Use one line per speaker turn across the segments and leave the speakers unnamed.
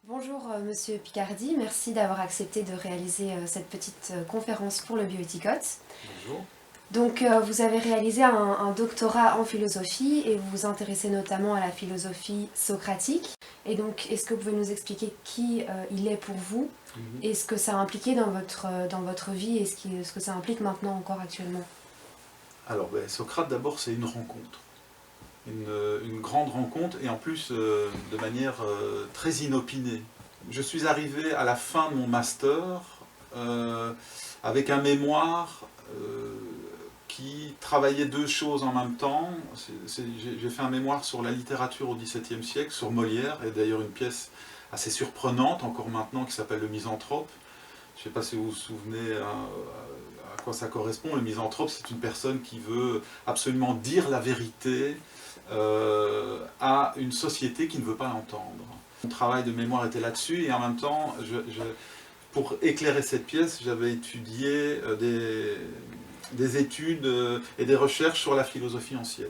Bonjour Monsieur Picardi, merci d'avoir accepté de réaliser cette petite conférence pour le Bioéthicote.
Bonjour.
Donc vous avez réalisé un doctorat en philosophie et vous vous intéressez notamment à la philosophie socratique. Et donc est-ce que vous pouvez nous expliquer qui il est pour vous et ce que ça a impliqué dans votre vie et ce que ça implique maintenant encore actuellement?
Alors, Socrate, d'abord, c'est une rencontre. Une grande rencontre, et en plus de manière très inopinée. Je suis arrivé à la fin de mon master avec un mémoire qui travaillait deux choses en même temps. J'ai fait un mémoire sur la littérature au XVIIe siècle, sur Molière, et d'ailleurs une pièce assez surprenante, encore maintenant, qui s'appelle Le Misanthrope. Je ne sais pas si vous vous souvenez à quoi ça correspond. Le misanthrope, c'est une personne qui veut absolument dire la vérité à une société qui ne veut pas l'entendre. Mon travail de mémoire était là-dessus, et en même temps, pour éclairer cette pièce, j'avais étudié des études et des recherches sur la philosophie ancienne.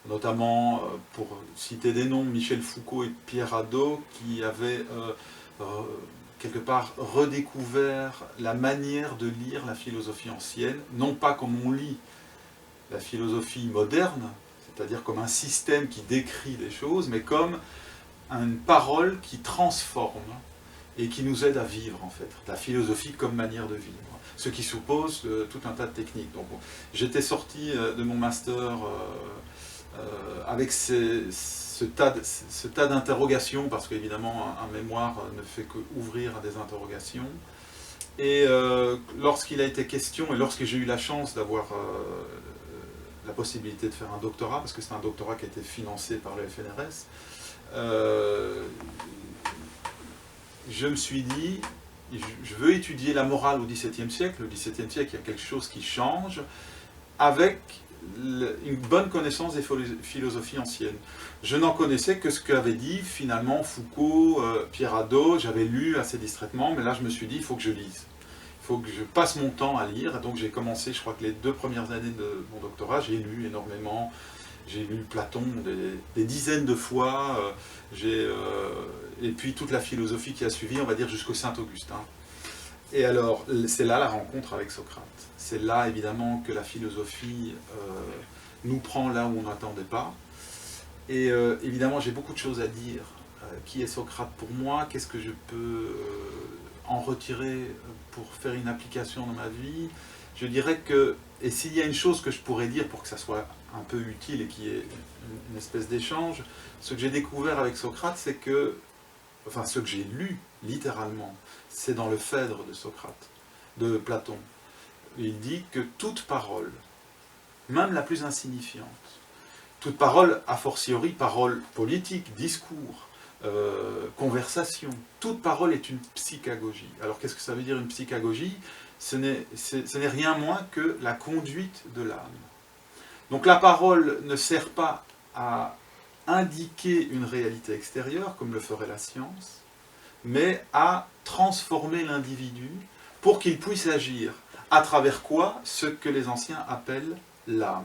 Notamment, pour citer des noms, Michel Foucault et Pierre Hadot, qui avaient quelque part redécouvert la manière de lire la philosophie ancienne, non pas comme on lit la philosophie moderne, c'est-à-dire comme un système qui décrit des choses, mais comme une parole qui transforme et qui nous aide à vivre, en fait. La philosophie comme manière de vivre. Ce qui suppose tout un tas de techniques. Donc, j'étais sorti de mon master avec ce tas d'interrogations, parce qu'évidemment, un mémoire ne fait qu'ouvrir à des interrogations. Et lorsqu'il a été question, et lorsque j'ai eu la chance d'avoir la possibilité de faire un doctorat, parce que c'est un doctorat qui a été financé par le FNRS, je me suis dit, je veux étudier la morale au XVIIe siècle. Au XVIIe siècle, il y a quelque chose qui change, avec une bonne connaissance des philosophies anciennes. Je n'en connaissais que ce qu'avaient dit finalement Foucault, Pierre Hadot. J'avais lu assez distraitement, mais là je me suis dit, il faut que je lise. Il faut que je passe mon temps à lire. Et donc j'ai commencé, je crois que les 2 premières années de mon doctorat, j'ai lu énormément. J'ai lu Platon des dizaines de fois. Et puis toute la philosophie qui a suivi, on va dire jusqu'au Saint-Augustin. Et alors, c'est là la rencontre avec Socrate. C'est là, évidemment, que la philosophie nous prend là où on n'attendait pas. Et évidemment, j'ai beaucoup de choses à dire. Qui est Socrate pour moi? Qu'est-ce que je peux en retirer pour faire une application dans ma vie? Je dirais que, et s'il y a une chose que je pourrais dire pour que ça soit un peu utile et qu'il y ait une espèce d'échange, ce que j'ai découvert avec Socrate, c'est que, enfin ce que j'ai lu littéralement, c'est dans le Phèdre de Socrate, de Platon. Il dit que toute parole, même la plus insignifiante, toute parole, a fortiori parole politique, discours, conversation, toute parole est une psychagogie. Alors qu'est-ce que ça veut dire une psychagogie? Ce n'est rien moins que la conduite de l'âme. Donc la parole ne sert pas à indiquer une réalité extérieure, comme le ferait la science, mais à transformer l'individu pour qu'il puisse agir. À travers quoi? Ce que les anciens appellent l'âme.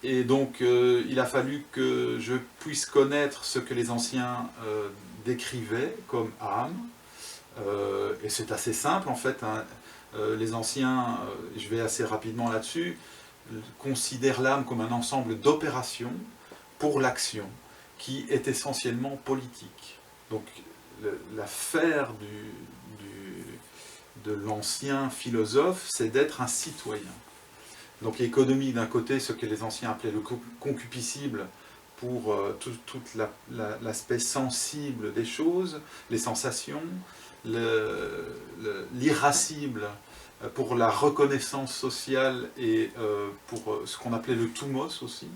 Et donc il a fallu que je puisse connaître ce que les anciens décrivaient comme âme. Et c'est assez simple en fait. Hein. Les anciens, je vais assez rapidement là-dessus, considèrent l'âme comme un ensemble d'opérations pour l'action, qui est essentiellement politique. Donc l'affaire de l'ancien philosophe, c'est d'être un citoyen. Donc l'économie d'un côté, ce que les anciens appelaient le concupiscible, pour tout l'aspect sensible des choses, les sensations, l'irascible pour la reconnaissance sociale et pour ce qu'on appelait le thumos aussi.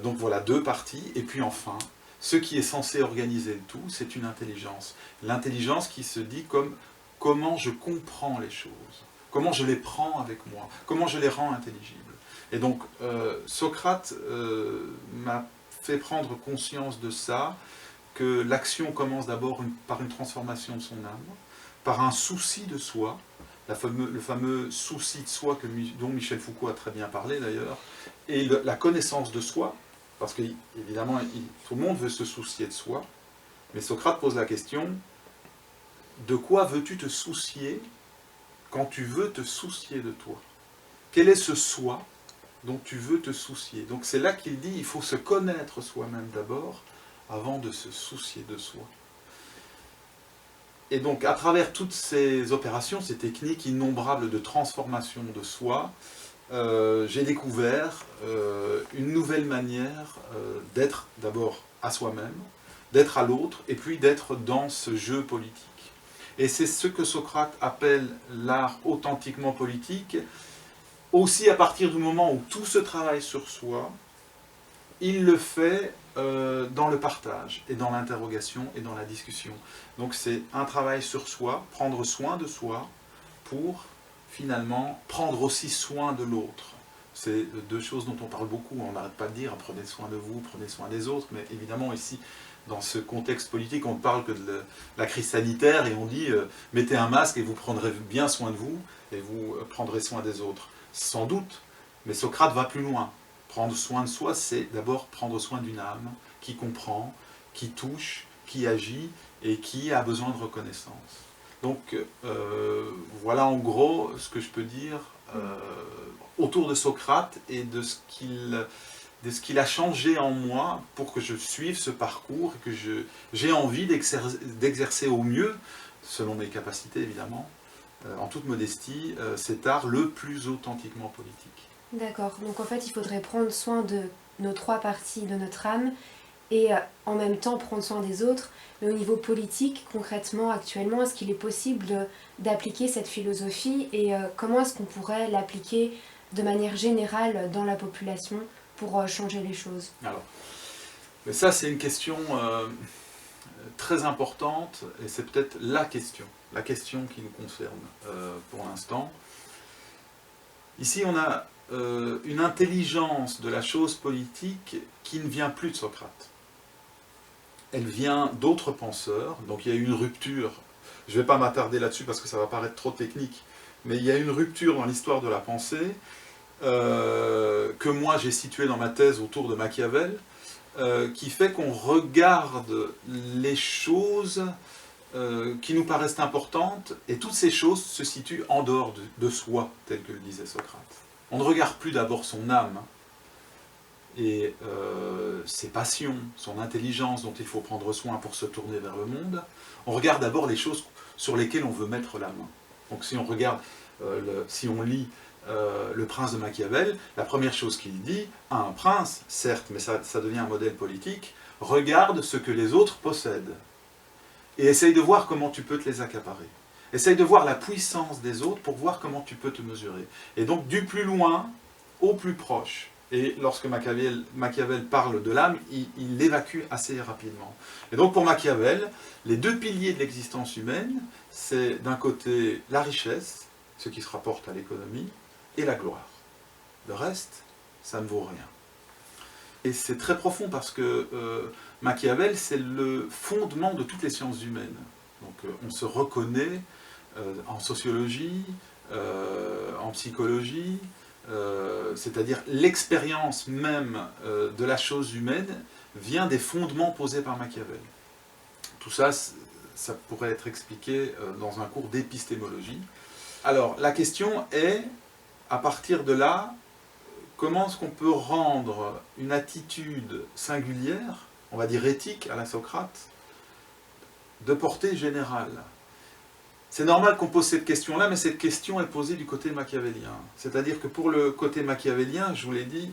Donc voilà, 2 parties. Et puis enfin, ce qui est censé organiser le tout, c'est une intelligence. L'intelligence qui se dit comme comment je comprends les choses, comment je les prends avec moi, comment je les rends intelligibles. Et donc Socrate m'a fait prendre conscience de ça, que l'action commence d'abord par une transformation de son âme, par un souci de soi, le fameux souci de soi dont Michel Foucault a très bien parlé d'ailleurs, et la connaissance de soi, parce qu'évidemment tout le monde veut se soucier de soi, Mais Socrate pose la question, de quoi veux-tu te soucier quand tu veux te soucier de toi? Quel est ce soi dont tu veux te soucier? Donc c'est là qu'il dit, il faut se connaître soi-même d'abord, avant de se soucier de soi. Et donc à travers toutes ces opérations, ces techniques innombrables de transformation de soi, j'ai découvert une nouvelle manière d'être d'abord à soi-même, d'être à l'autre, et puis d'être dans ce jeu politique. Et c'est ce que Socrate appelle l'art authentiquement politique, aussi à partir du moment où tout ce travail sur soi, il le fait dans le partage, et dans l'interrogation, et dans la discussion. Donc c'est un travail sur soi, prendre soin de soi, pour finalement prendre aussi soin de l'autre. C'est deux choses dont on parle beaucoup, on n'arrête pas de dire, prenez soin de vous, prenez soin des autres, mais évidemment ici, dans ce contexte politique, on ne parle que de la crise sanitaire, et on dit, mettez un masque et vous prendrez bien soin de vous, et vous prendrez soin des autres. Sans doute, mais Socrate va plus loin. Prendre soin de soi, c'est d'abord prendre soin d'une âme qui comprend, qui touche, qui agit, et qui a besoin de reconnaissance. Donc voilà en gros ce que je peux dire autour de Socrate et de ce qu'il a changé en moi pour que je suive ce parcours et que j'ai envie d'exercer au mieux, selon mes capacités évidemment, en toute modestie, cet art le plus authentiquement politique.
D'accord, donc en fait il faudrait prendre soin de nos trois parties de notre âme et en même temps prendre soin des autres. Mais au niveau politique, concrètement, actuellement, est-ce qu'il est possible d'appliquer cette philosophie et comment est-ce qu'on pourrait l'appliquer de manière générale dans la population pour changer les choses?
Alors, mais ça c'est une question très importante et c'est peut-être la question qui nous concerne pour l'instant. Ici on a une intelligence de la chose politique qui ne vient plus de Socrate. Elle vient d'autres penseurs, donc il y a eu une rupture, je ne vais pas m'attarder là-dessus parce que ça va paraître trop technique, mais il y a une rupture dans l'histoire de la pensée que moi j'ai située dans ma thèse autour de Machiavel, qui fait qu'on regarde les choses qui nous paraissent importantes, et toutes ces choses se situent en dehors de soi, tel que le disait Socrate. On ne regarde plus d'abord son âme, et ses passions, son intelligence dont il faut prendre soin pour se tourner vers le monde. On regarde d'abord les choses sur lesquelles on veut mettre la main. Donc si on regarde, si on lit Le Prince de Machiavel, la première chose qu'il dit à un prince, certes, mais ça devient un modèle politique, regarde ce que les autres possèdent et essaye de voir comment tu peux te les accaparer. Essaye de voir la puissance des autres pour voir comment tu peux te mesurer. Et donc du plus loin au plus proche. Et lorsque Machiavel parle de l'âme, il l'évacue assez rapidement. Et donc pour Machiavel, les deux piliers de l'existence humaine, c'est d'un côté la richesse, ce qui se rapporte à l'économie, et la gloire. Le reste, ça ne vaut rien. Et c'est très profond parce que Machiavel, c'est le fondement de toutes les sciences humaines. Donc on se reconnaît en sociologie, en psychologie, c'est-à-dire l'expérience même de la chose humaine vient des fondements posés par Machiavel. Tout ça, ça pourrait être expliqué dans un cours d'épistémologie. Alors, la question est, à partir de là, comment est-ce qu'on peut rendre une attitude singulière, on va dire éthique à la Socrate, de portée générale? C'est normal qu'on pose cette question-là, mais cette question est posée du côté machiavélien. C'est-à-dire que pour le côté machiavélien, je vous l'ai dit,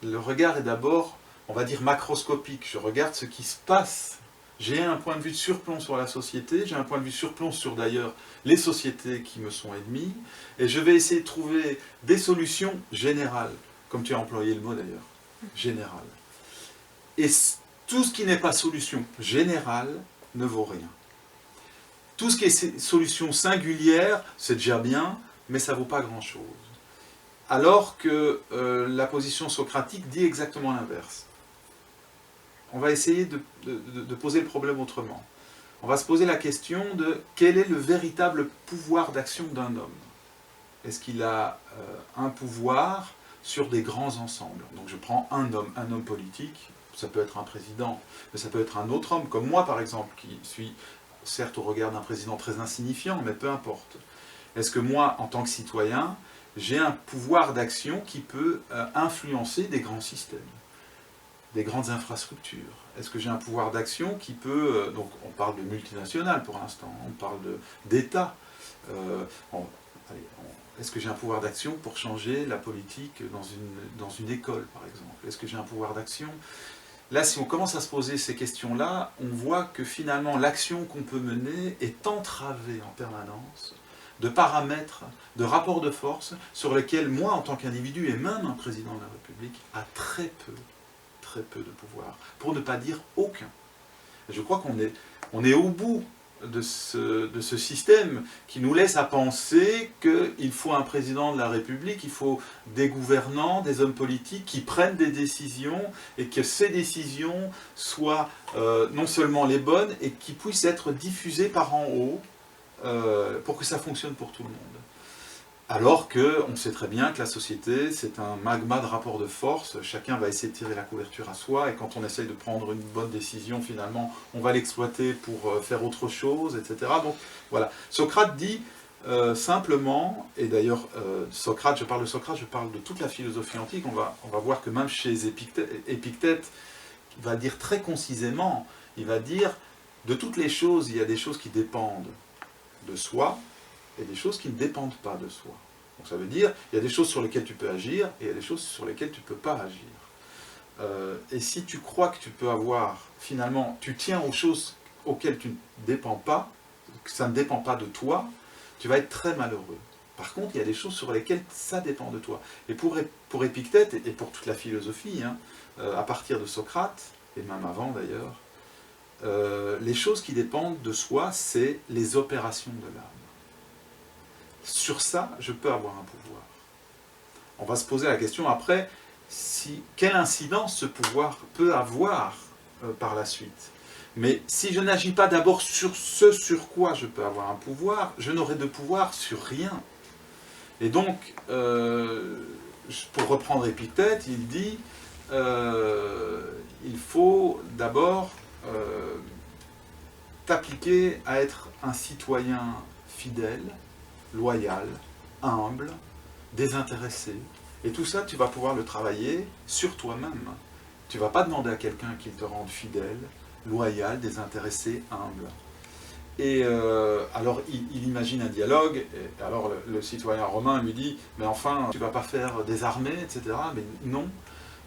le regard est d'abord, on va dire, macroscopique. Je regarde ce qui se passe. J'ai un point de vue de surplomb sur la société, j'ai un point de vue surplomb sur d'ailleurs les sociétés qui me sont ennemies, et je vais essayer de trouver des solutions générales, comme tu as employé le mot d'ailleurs, générales. Et tout ce qui n'est pas solution générale ne vaut rien. Tout ce qui est solution singulière, c'est déjà bien, mais ça ne vaut pas grand-chose. Alors que la position socratique dit exactement l'inverse. On va essayer de poser le problème autrement. On va se poser la question de quel est le véritable pouvoir d'action d'un homme. Est-ce qu'il a un pouvoir sur des grands ensembles? Donc je prends un homme politique, Ça peut être un président, mais ça peut être un autre homme, comme moi par exemple, qui suis certes au regard d'un président très insignifiant, mais peu importe. Est-ce que moi, en tant que citoyen, j'ai un pouvoir d'action qui peut influencer des grands systèmes, des grandes infrastructures? Est-ce que j'ai un pouvoir d'action qui peut... donc on parle de multinationales pour l'instant, on parle d'État. Est-ce que j'ai un pouvoir d'action pour changer la politique dans une école, par exemple? Est-ce que j'ai un pouvoir d'action? Là, si on commence à se poser ces questions-là, on voit que finalement l'action qu'on peut mener est entravée en permanence de paramètres, de rapports de force sur lesquels moi, en tant qu'individu, et même un président de la République, a très peu de pouvoir, pour ne pas dire aucun. Et je crois qu'on est au bout de ce système qui nous laisse à penser qu'il faut un président de la République, il faut des gouvernants, des hommes politiques qui prennent des décisions et que ces décisions soient non seulement les bonnes et qui puissent être diffusées par en haut pour que ça fonctionne pour tout le monde. Alors qu'on sait très bien que la société, c'est un magma de rapports de force, chacun va essayer de tirer la couverture à soi, et quand on essaye de prendre une bonne décision, finalement, on va l'exploiter pour faire autre chose, etc. Donc voilà, Socrate dit simplement, et d'ailleurs Socrate, je parle de toute la philosophie antique, on va voir que même chez Épictète, il va dire très concisément, il va dire, de toutes les choses, il y a des choses qui dépendent de soi, et des choses qui ne dépendent pas de soi. Donc ça veut dire, il y a des choses sur lesquelles tu peux agir, et il y a des choses sur lesquelles tu ne peux pas agir. Et si tu crois que tu peux avoir, finalement, tu tiens aux choses auxquelles tu ne dépends pas, que ça ne dépend pas de toi, tu vas être très malheureux. Par contre, il y a des choses sur lesquelles ça dépend de toi. Et pour Épictète, et pour toute la philosophie, hein, à partir de Socrate, et même avant d'ailleurs, les choses qui dépendent de soi, c'est les opérations de l'âme. Sur ça, je peux avoir un pouvoir. On va se poser la question après, quelle incidence ce pouvoir peut avoir par la suite. Mais si je n'agis pas d'abord sur ce sur quoi je peux avoir un pouvoir, je n'aurai de pouvoir sur rien. Et donc, pour reprendre Épictète, il dit, il faut d'abord t'appliquer à être un citoyen fidèle, loyal, humble, désintéressé. Et tout ça, tu vas pouvoir le travailler sur toi-même. Tu ne vas pas demander à quelqu'un qu'il te rende fidèle, loyal, désintéressé, humble. Et alors, il imagine un dialogue, et alors le citoyen romain lui dit, mais enfin, tu ne vas pas faire des armées, etc. Mais non,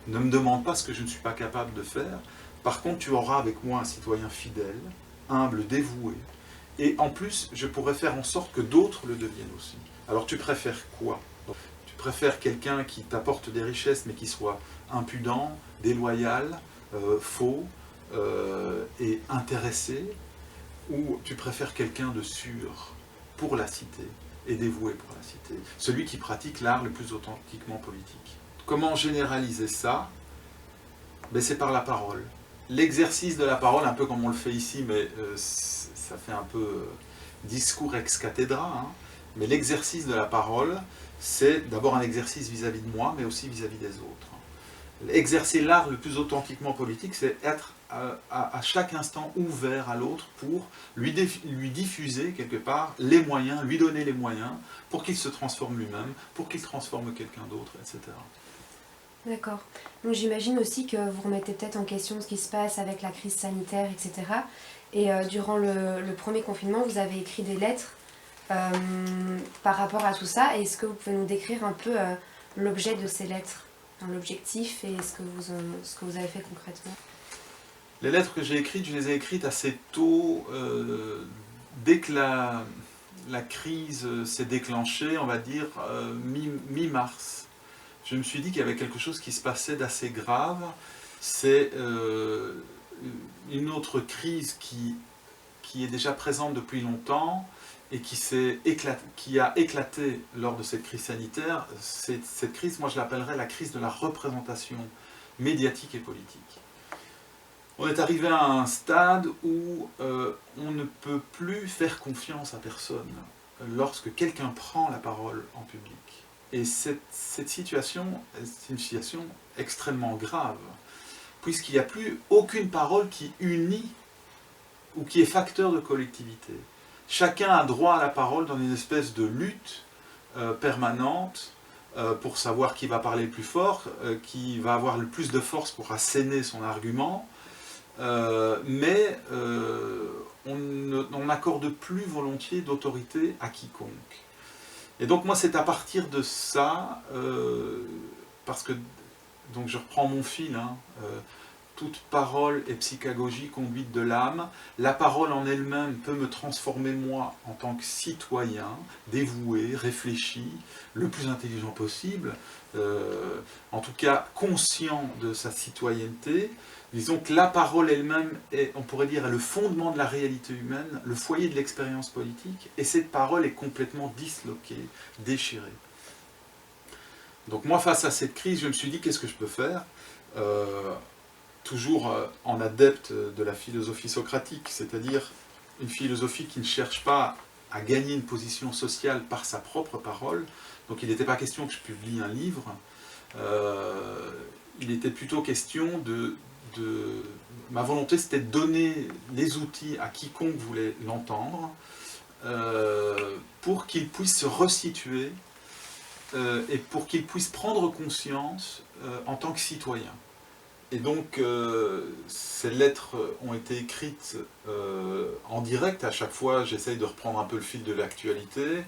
ne me demande pas ce que je ne suis pas capable de faire. Par contre, tu auras avec moi un citoyen fidèle, humble, dévoué. Et en plus, je pourrais faire en sorte que d'autres le deviennent aussi. Alors tu préfères quoi? Tu préfères quelqu'un qui t'apporte des richesses mais qui soit impudent, déloyal, faux et intéressé? Ou tu préfères quelqu'un de sûr pour la cité et dévoué pour la cité? Celui qui pratique l'art le plus authentiquement politique. Comment généraliser ça? Ben, c'est par la parole. L'exercice de la parole, un peu comme on le fait ici, mais ça fait un peu discours ex cathedra, hein, mais l'exercice de la parole, c'est d'abord un exercice vis-à-vis de moi, mais aussi vis-à-vis des autres. Exercer l'art le plus authentiquement politique, c'est être à chaque instant ouvert à l'autre pour lui diffuser quelque part les moyens, lui donner les moyens pour qu'il se transforme lui-même, pour qu'il transforme quelqu'un d'autre, etc.
D'accord. Donc j'imagine aussi que vous remettez peut-être en question ce qui se passe avec la crise sanitaire, etc. Et durant le premier confinement, vous avez écrit des lettres par rapport à tout ça. Est-ce que vous pouvez nous décrire un peu l'objet de ces lettres, l'objectif et ce que vous avez fait concrètement?
Les lettres que j'ai écrites, je les ai écrites assez tôt, dès que la crise s'est déclenchée, on va dire mi-mars. Je me suis dit qu'il y avait quelque chose qui se passait d'assez grave. C'est une autre crise qui est déjà présente depuis longtemps et qui a éclaté lors de cette crise sanitaire. Cette crise, moi je l'appellerais la crise de la représentation médiatique et politique. On est arrivé à un stade où on ne peut plus faire confiance à personne lorsque quelqu'un prend la parole en public. Et cette situation, c'est une situation extrêmement grave. puisqu'il n'y a plus aucune parole qui unit ou qui est facteur de collectivité. Chacun a droit à la parole dans une espèce de lutte permanente pour savoir qui va parler le plus fort, qui va avoir le plus de force pour asséner son argument, mais on n'accorde plus volontiers d'autorité à quiconque. Et donc moi c'est à partir de ça, parce que, donc je reprends mon fil, hein, toute parole est psychagogie, conduite de l'âme. La parole en elle-même peut me transformer moi en tant que citoyen, dévoué, réfléchi, le plus intelligent possible, en tout cas conscient de sa citoyenneté. Disons que la parole elle-même est, on pourrait dire, est le fondement de la réalité humaine, le foyer de l'expérience politique, et cette parole est complètement disloquée, déchirée. Donc moi, face à cette crise, je me suis dit, qu'est-ce que je peux faire ? Toujours en adepte de la philosophie socratique, c'est-à-dire une philosophie qui ne cherche pas à gagner une position sociale par sa propre parole. Donc il n'était pas question que je publie un livre, il était plutôt question ma volonté c'était de donner les outils à quiconque voulait l'entendre, pour qu'il puisse se resituer et pour qu'il puisse prendre conscience en tant que citoyen. Et donc, ces lettres ont été écrites en direct. À chaque fois, j'essaye de reprendre un peu le fil de l'actualité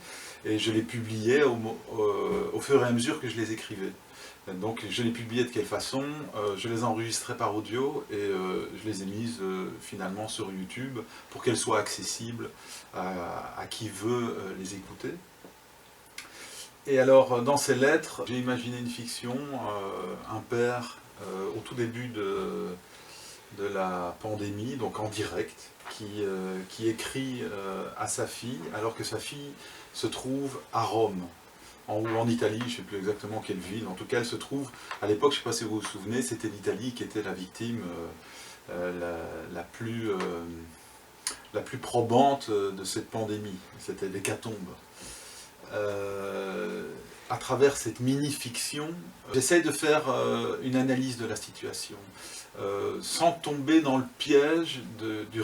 et je les publiais au fur et à mesure que je les écrivais. Donc, je les publiais de quelle façon? Je les enregistrais par audio et je les ai mises finalement sur YouTube pour qu'elles soient accessibles à qui veut les écouter. Et alors, dans ces lettres, j'ai imaginé une fiction, un père au tout début de la pandémie, donc en direct, qui écrit à sa fille, alors que sa fille se trouve à Rome, ou en Italie, je ne sais plus exactement quelle ville, en tout cas elle se trouve, à l'époque, je ne sais pas si vous vous souvenez, c'était l'Italie qui était la victime la plus probante de cette pandémie, c'était l'hécatombe. À travers cette mini-fiction, j'essaie de faire une analyse de la situation, sans tomber dans le piège du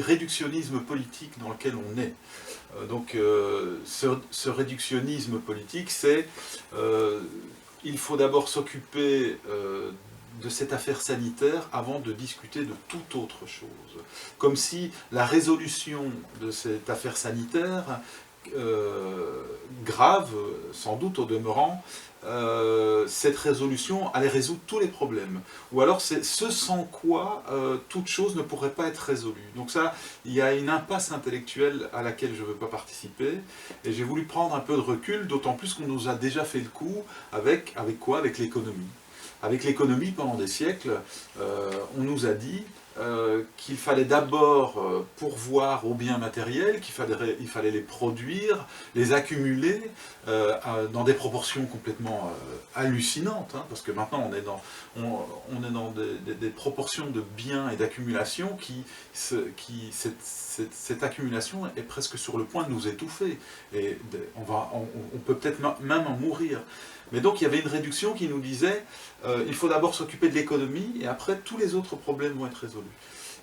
réductionnisme politique dans lequel on est. Donc ce réductionnisme politique, c'est il faut d'abord s'occuper de cette affaire sanitaire avant de discuter de toute autre chose. Comme si la résolution de cette affaire sanitaire grave, sans doute au demeurant, cette résolution allait résoudre tous les problèmes. Ou alors c'est ce sans quoi toute chose ne pourrait pas être résolue. Donc ça, il y a une impasse intellectuelle à laquelle je ne veux pas participer, et j'ai voulu prendre un peu de recul, d'autant plus qu'on nous a déjà fait le coup avec quoi? Avec l'économie. Avec l'économie, pendant des siècles, on nous a dit qu'il fallait d'abord pourvoir aux biens matériels, il fallait les produire, les accumuler dans des proportions complètement hallucinantes, hein, parce que maintenant on est dans des proportions de biens et d'accumulation cette accumulation est presque sur le point de nous étouffer, et on peut peut-être même en mourir. Mais donc il y avait une réduction qui nous disait il faut d'abord s'occuper de l'économie et après tous les autres problèmes vont être résolus.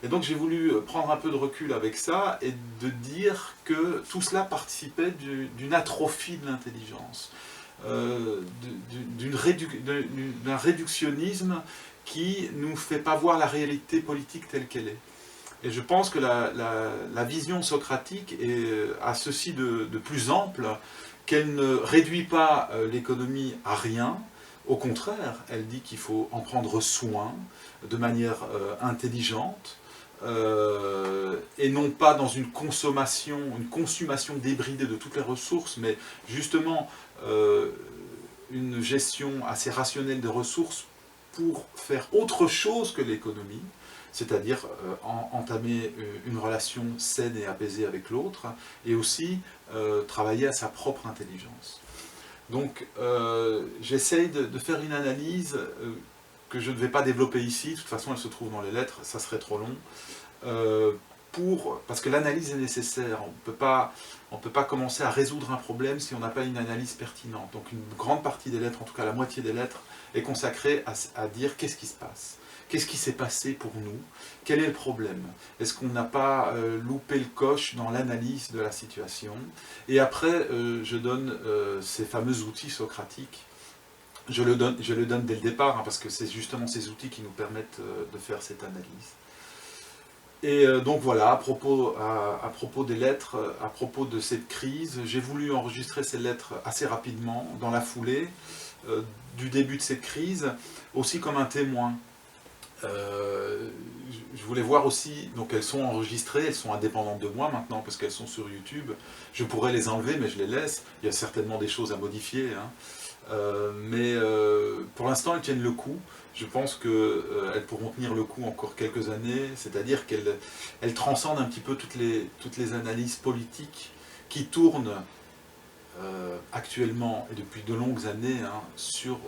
Et donc j'ai voulu prendre un peu de recul avec ça et de dire que tout cela participait d'une atrophie de l'intelligence, d'un réductionnisme qui ne nous fait pas voir la réalité politique telle qu'elle est. Et je pense que la vision socratique a ceci de plus ample, qu'elle ne réduit pas l'économie à rien. Au contraire, elle dit qu'il faut en prendre soin de manière intelligente, et non pas dans une consommation débridée de toutes les ressources, mais justement une gestion assez rationnelle des ressources pour faire autre chose que l'économie, c'est-à-dire entamer une relation saine et apaisée avec l'autre, et aussi travailler à sa propre intelligence. Donc j'essaye de faire une analyse que je ne vais pas développer ici, de toute façon elle se trouve dans les lettres, ça serait trop long, parce que l'analyse est nécessaire. On peut pas commencer à résoudre un problème si on n'a pas une analyse pertinente. Donc une grande partie des lettres, en tout cas la moitié des lettres, est consacrée à dire qu'est-ce qui se passe. Qu'est-ce qui s'est passé pour nous? Quel est le problème? Est-ce qu'on n'a pas loupé le coche dans l'analyse de la situation? Et après, je donne ces fameux outils socratiques. Je le donne dès le départ, hein, parce que c'est justement ces outils qui nous permettent de faire cette analyse. Et donc voilà, à propos des lettres, à propos de cette crise, j'ai voulu enregistrer ces lettres assez rapidement, dans la foulée du début de cette crise, aussi comme un témoin. Je voulais voir aussi, donc elles sont enregistrées, elles sont indépendantes de moi maintenant, parce qu'elles sont sur YouTube. Je pourrais les enlever, mais je les laisse. Il y a certainement des choses à modifier, hein. Mais pour l'instant, elles tiennent le coup. Je pense qu'elles pourront tenir le coup encore quelques années, c'est-à-dire qu'elles transcendent un petit peu toutes les analyses politiques qui tournent actuellement et depuis de longues années, hein, sur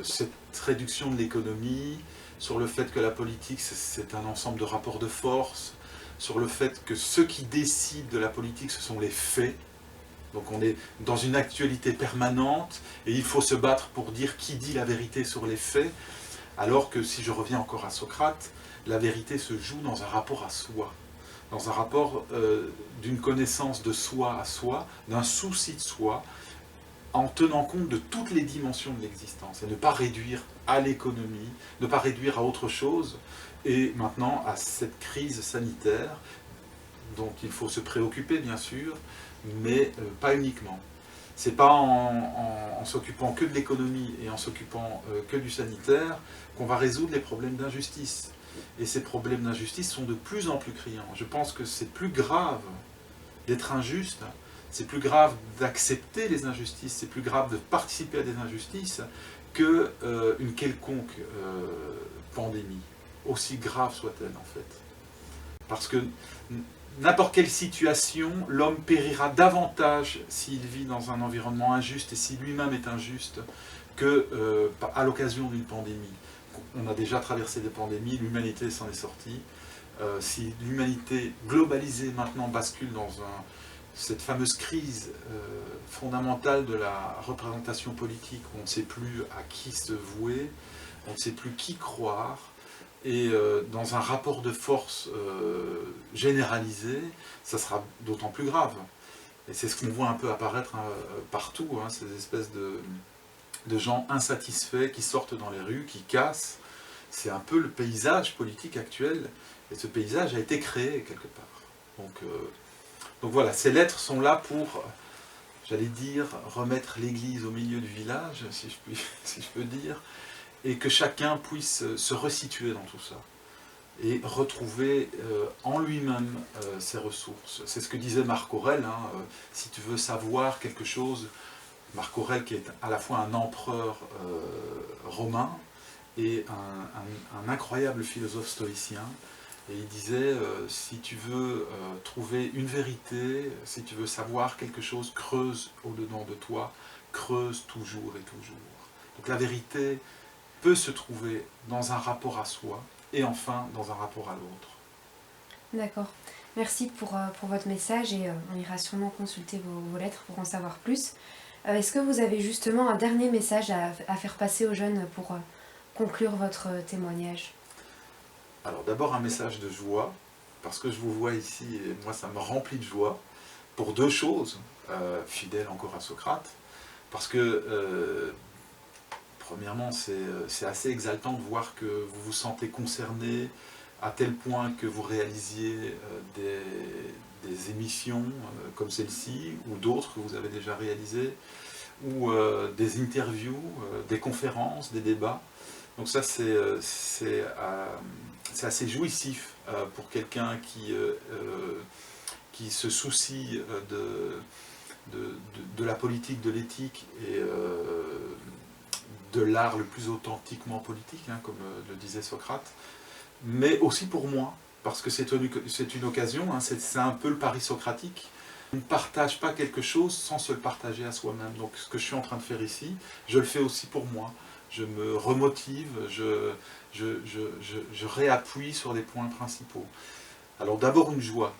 cette réduction de l'économie, sur le fait que la politique c'est un ensemble de rapports de force, sur le fait que ceux qui décident de la politique ce sont les faits. Donc on est dans une actualité permanente et il faut se battre pour dire qui dit la vérité sur les faits, alors que si je reviens encore à Socrate, la vérité se joue dans un rapport à soi, dans un rapport d'une connaissance de soi à soi, d'un souci de soi, en tenant compte de toutes les dimensions de l'existence, et ne pas réduire à l'économie, ne pas réduire à autre chose, et maintenant à cette crise sanitaire, dont il faut se préoccuper bien sûr, mais pas uniquement. C'est pas en s'occupant que de l'économie et en s'occupant que du sanitaire qu'on va résoudre les problèmes d'injustice. Et ces problèmes d'injustice sont de plus en plus criants. Je pense que c'est plus grave d'être injuste, c'est plus grave d'accepter les injustices, c'est plus grave de participer à des injustices qu'une quelconque pandémie, aussi grave soit-elle en fait. Parce que n'importe quelle situation, l'homme périra davantage s'il vit dans un environnement injuste et si lui-même est injuste qu'à l'occasion d'une pandémie. On a déjà traversé des pandémies, l'humanité s'en est sortie. Si l'humanité globalisée maintenant bascule dans cette fameuse crise fondamentale de la représentation politique, où on ne sait plus à qui se vouer, on ne sait plus qui croire, et dans un rapport de force généralisé, ça sera d'autant plus grave. Et c'est ce qu'on voit un peu apparaître partout, hein, ces espèces de gens insatisfaits qui sortent dans les rues, qui cassent. C'est un peu le paysage politique actuel, et ce paysage a été créé quelque part. Donc voilà, ces lettres sont là pour, j'allais dire, remettre l'église au milieu du village, si je peux dire, et que chacun puisse se resituer dans tout ça, et retrouver en lui-même ses ressources. C'est ce que disait Marc Aurèle, hein, si tu veux savoir quelque chose, Marc Aurèle qui est à la fois un empereur romain et un incroyable philosophe stoïcien, et il disait, si tu veux trouver une vérité, si tu veux savoir quelque chose, creuse au-dedans de toi, creuse toujours et toujours. Donc la vérité peut se trouver dans un rapport à soi, et enfin dans un rapport à l'autre.
D'accord. Merci pour votre message, et on ira sûrement consulter vos lettres pour en savoir plus. Est-ce que vous avez justement un dernier message à faire passer aux jeunes pour conclure votre témoignage?
Alors d'abord un message de joie, parce que je vous vois ici, et moi ça me remplit de joie, pour deux choses, fidèle encore à Socrate, parce que premièrement c'est assez exaltant de voir que vous vous sentez concerné, à tel point que vous réalisiez des émissions comme celle-ci, ou d'autres que vous avez déjà réalisées, ou des interviews, des conférences, des débats. Donc ça c'est assez jouissif pour quelqu'un qui se soucie de la politique, de l'éthique et de l'art le plus authentiquement politique, hein, comme le disait Socrate, mais aussi pour moi, parce que c'est une occasion, hein, c'est un peu le pari socratique. On ne partage pas quelque chose sans se le partager à soi-même. Donc ce que je suis en train de faire ici, je le fais aussi pour moi. Je me remotive, je réappuie sur les points principaux. Alors d'abord une joie,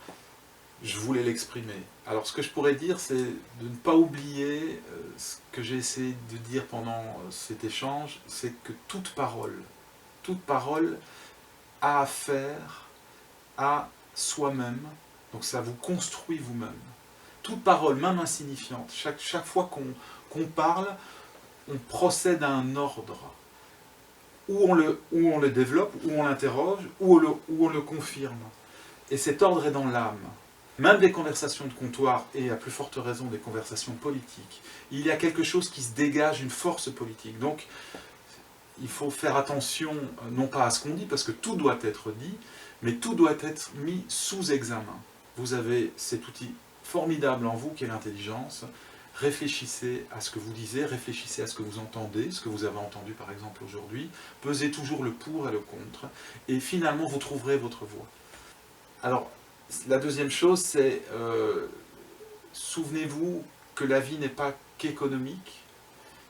je voulais l'exprimer. Alors ce que je pourrais dire, c'est de ne pas oublier ce que j'ai essayé de dire pendant cet échange, c'est que toute parole a affaire à soi-même, donc ça vous construit vous-même. Toute parole, même insignifiante, chaque fois qu'on parle, on procède à un ordre, où on le développe, où on l'interroge, où on le confirme. Et cet ordre est dans l'âme. Même des conversations de comptoir, et à plus forte raison des conversations politiques, il y a quelque chose qui se dégage, une force politique. Donc, il faut faire attention, non pas à ce qu'on dit, parce que tout doit être dit, mais tout doit être mis sous examen. Vous avez cet outil formidable en vous qui est l'intelligence. Réfléchissez à ce que vous disiez, réfléchissez à ce que vous entendez, ce que vous avez entendu par exemple aujourd'hui. Pesez toujours le pour et le contre, et finalement vous trouverez votre voie. Alors, la deuxième chose, c'est, souvenez-vous que la vie n'est pas qu'économique,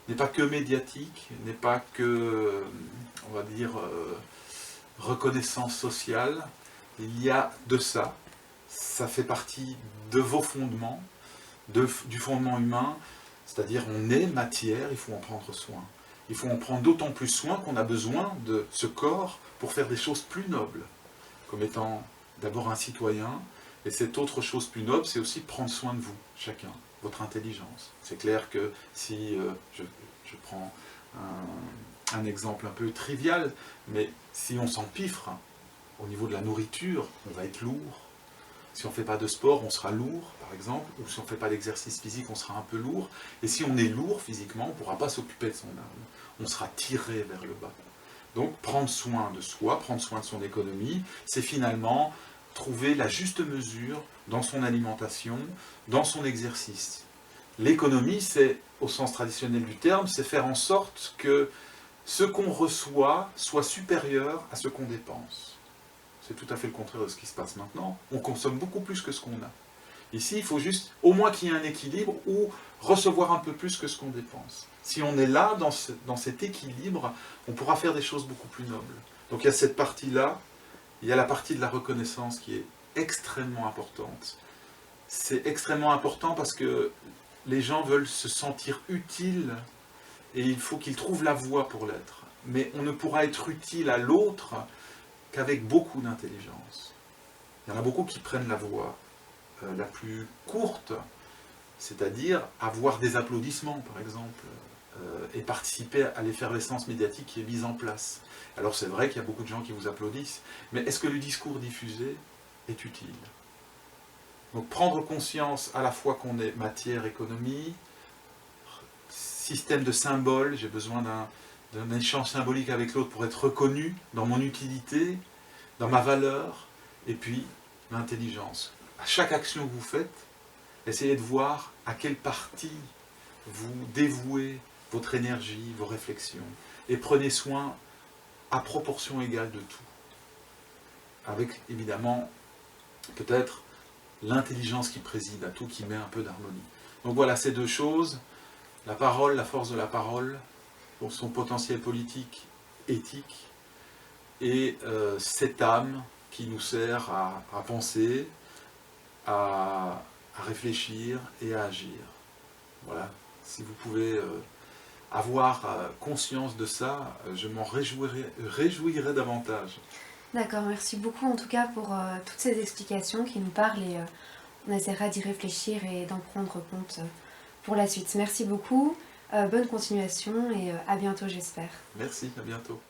n'est pas que médiatique, n'est pas que, on va dire, reconnaissance sociale. Il y a de ça. Ça fait partie de vos fondements, du fondement humain. C'est-à-dire, on est matière, il faut en prendre soin. Il faut en prendre d'autant plus soin qu'on a besoin de ce corps pour faire des choses plus nobles, comme étant d'abord un citoyen. Et cette autre chose plus noble, c'est aussi prendre soin de vous, chacun. Votre intelligence. C'est clair que si, je prends un exemple un peu trivial, mais si on s'empiffre au niveau de la nourriture, on va être lourd. Si on ne fait pas de sport, on sera lourd, par exemple, ou si on ne fait pas d'exercice physique, on sera un peu lourd. Et si on est lourd physiquement, on ne pourra pas s'occuper de son âme. On sera tiré vers le bas. Donc prendre soin de soi, prendre soin de son économie, c'est finalement trouver la juste mesure dans son alimentation, dans son exercice. L'économie, c'est, au sens traditionnel du terme, c'est faire en sorte que ce qu'on reçoit soit supérieur à ce qu'on dépense. C'est tout à fait le contraire de ce qui se passe maintenant. On consomme beaucoup plus que ce qu'on a. Ici, il faut juste, au moins qu'il y ait un équilibre ou recevoir un peu plus que ce qu'on dépense. Si on est là, dans cet équilibre, on pourra faire des choses beaucoup plus nobles. Donc il y a cette partie-là, il y a la partie de la reconnaissance qui est extrêmement importante. C'est extrêmement important parce que les gens veulent se sentir utiles et il faut qu'ils trouvent la voie pour l'être. Mais on ne pourra être utile à l'autre qu'avec beaucoup d'intelligence. Il y en a beaucoup qui prennent la voie la plus courte, c'est-à-dire avoir des applaudissements, par exemple, et participer à l'effervescence médiatique qui est mise en place. Alors c'est vrai qu'il y a beaucoup de gens qui vous applaudissent, mais est-ce que le discours diffusé est utile ? Donc prendre conscience à la fois qu'on est matière, économie, système de symboles, j'ai besoin d'un échange symbolique avec l'autre pour être reconnu dans mon utilité, dans ma valeur, et puis l'intelligence. À chaque action que vous faites, essayez de voir à quelle partie vous dévouez votre énergie, vos réflexions, et prenez soin à proportion égale de tout. Avec évidemment peut-être l'intelligence qui préside à tout, qui met un peu d'harmonie. Donc voilà, ces deux choses, la parole, la force de la parole, pour son potentiel politique, éthique, et cette âme qui nous sert à penser, à réfléchir et à agir. Voilà, si vous pouvez avoir conscience de ça, je m'en réjouirai davantage.
D'accord, merci beaucoup en tout cas pour toutes ces explications qui nous parlent et on essaiera d'y réfléchir et d'en prendre compte pour la suite. Merci beaucoup, bonne continuation et à bientôt j'espère.
Merci, à bientôt.